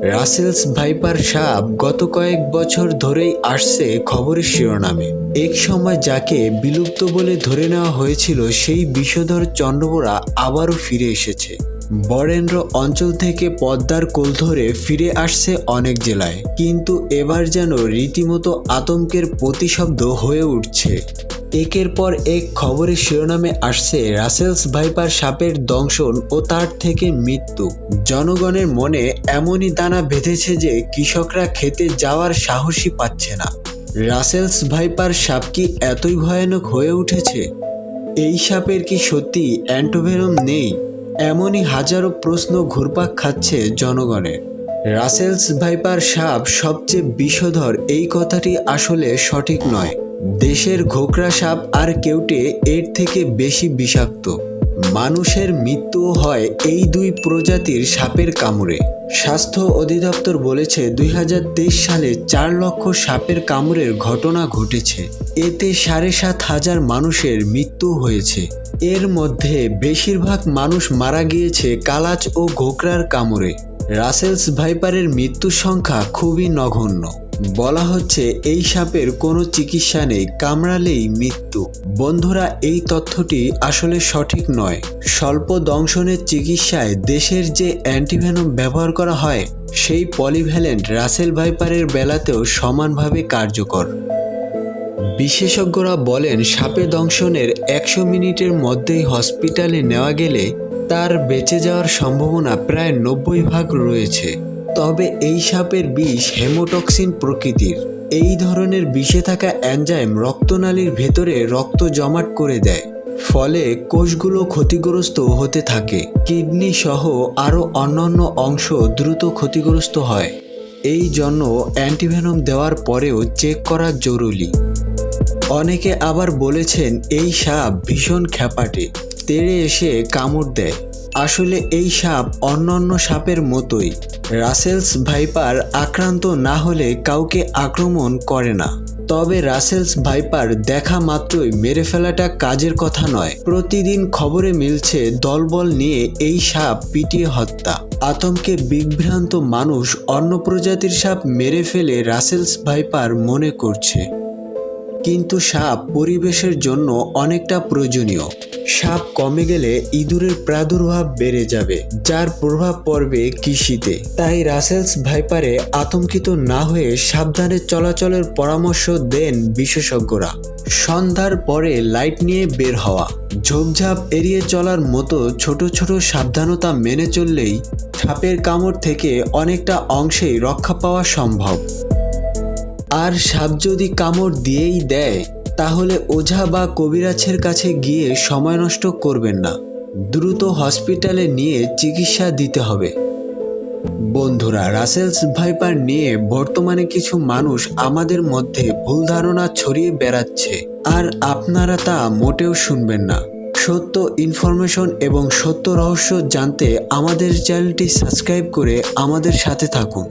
Russell's viper সাপ গত কয়েক বছর ধরেই আসছে খবরের শিরোনামে। এক সময় যাকে বিলুপ্ত বলে ধরে নেওয়া হয়েছিল সেই বিষধর চন্দ্রবোরা আবারও ফিরে এসেছে। বরেন্দ্র অঞ্চল থেকে পদ্মার কোল ধরে ফিরে আসছে অনেক জেলায়, কিন্তু এবার যেন রীতিমতো আতঙ্কের প্রতিশব্দ হয়ে উঠছে। একের পর এক খবরের শিরোনামে আসছে রাসেলস ভাইপার সাপের দংশন ও তার থেকে মৃত্যু। জনগণের মনে এমনই দানা বেঁধেছে যে কৃষকরা খেতে যাওয়ার সাহসই পাচ্ছে না। রাসেলস ভাইপার সাপ কি এতই ভয়ানক হয়ে উঠেছে? এই সাপের কি সত্যি অ্যান্টিভেনম নেই? এমনই হাজারো প্রশ্ন ঘুরপাক খাচ্ছে জনগণের। রাসেলস ভাইপার সাপ সবচেয়ে বিষধর এই কথাটি আসলে সঠিক নয়। দেশের ঘোকরা সাপ আর কেউটে এর থেকে বেশি বিষাক্ত। মানুষের মৃত্যুও হয় এই দুই প্রজাতির সাপের কামড়ে। স্বাস্থ্য অধিদপ্তর বলেছে ২০২৩ সালে ৪ লক্ষ সাপের কামড়ের ঘটনা ঘটেছে। এতে ৭,৫০০ মানুষের মৃত্যু হয়েছে। এর মধ্যে বেশিরভাগ মানুষ মারা গিয়েছে কালাচ ও ঘোকরার কামড়ে। রাসেলস ভাইপারের মৃত্যুর সংখ্যা খুবই নগণ্য। বলা হচ্ছে এই সাপের কোনো চিকিৎসা নেই, কামড়ালেই মৃত্যু। বন্ধুরা, এই তথ্যটি আসলে সঠিক নয়। স্বল্প দংশনের চিকিৎসায় দেশের যে অ্যান্টিভেনম ব্যবহার করা হয় সেই পলিভ্যালেন্ট রাসেল ভাইপারের বেলাতেও সমানভাবে কার্যকর। বিশেষজ্ঞরা বলেন সাপে দংশনের ১০০ মিনিটের মধ্যেই হসপিটালে নেওয়া গেলে তার বেঁচে যাওয়ার সম্ভাবনা প্রায় ৯০% রয়েছে। তবে এই সাপের বিষ হেমোটক্সিন প্রকৃতির। এই ধরনের বিষে থাকা এনজাইম রক্তনালীর ভেতরে রক্ত জমাট করে দেয়, ফলে কোষগুলো ক্ষতিগ্রস্ত হতে থাকে। কিডনি সহ আরও অন্যান্য অংশ দ্রুত ক্ষতিগ্রস্ত হয়। এই জন্য অ্যান্টিভেনম দেওয়ার পরেও চেক করা জরুরি। অনেকে আবার বলেছেন এই সাপ ভীষণ খ্যাপাটে, তেড়ে এসে কামড় দেয়। আসলে এই সাপ অন্যান্য সাপের মতোই। রাসেলস ভাইপার আক্রান্ত না হলে কাউকে আক্রমণ করে না। তবে রাসেলস ভাইপার দেখা মাত্রই মেরে ফেলাটা কাজের কথা নয়। প্রতিদিন খবরে মিলছে দলবল নিয়ে এই সাপ পিটিয়ে হত্যা। আতঙ্কে বিভ্রান্ত মানুষ অন্য প্রজাতির সাপ মেরে ফেলে রাসেলস ভাইপার মনে করছে। কিন্তু সাপ পরিবেশের জন্য অনেকটা প্রয়োজনীয়। সাপ কমে গেলে ইঁদুরের প্রাদুর্ভাব বেড়ে যাবে, যার প্রভাব পড়বে কৃষিতে। তাই রাসেলস ভাইপারে আতঙ্কিত না হয়ে সাবধানে চলাচলের পরামর্শ দেন বিশেষজ্ঞরা। সন্ধ্যার পরে লাইট নিয়ে বের হওয়া, ঝোপঝাপ এড়িয়ে চলার মতো ছোট ছোট সাবধানতা মেনে চললেই সাপের কামড় থেকে অনেকটা অংশেই রক্ষা পাওয়া সম্ভব। আর সাপ যদি কামড় দিয়েই দেয় তাহলে ওঝা বা কবিরাজের কাছে গিয়ে সময় নষ্ট করবেন না। দ্রুত হসপিটালে নিয়ে চিকিৎসা দিতে হবে। বন্ধুরা, রাসেলস ভাইপার নিয়ে বর্তমানে কিছু মানুষ আমাদের মধ্যে ভুল ধারণা ছড়িয়ে বেড়াচ্ছে, আর আপনারা তা মোটেও শুনবেন না। সত্য ইনফরমেশন এবং সত্য রহস্য জানতে আমাদের চ্যানেলটি সাবস্ক্রাইব করে আমাদের সাথে থাকুন।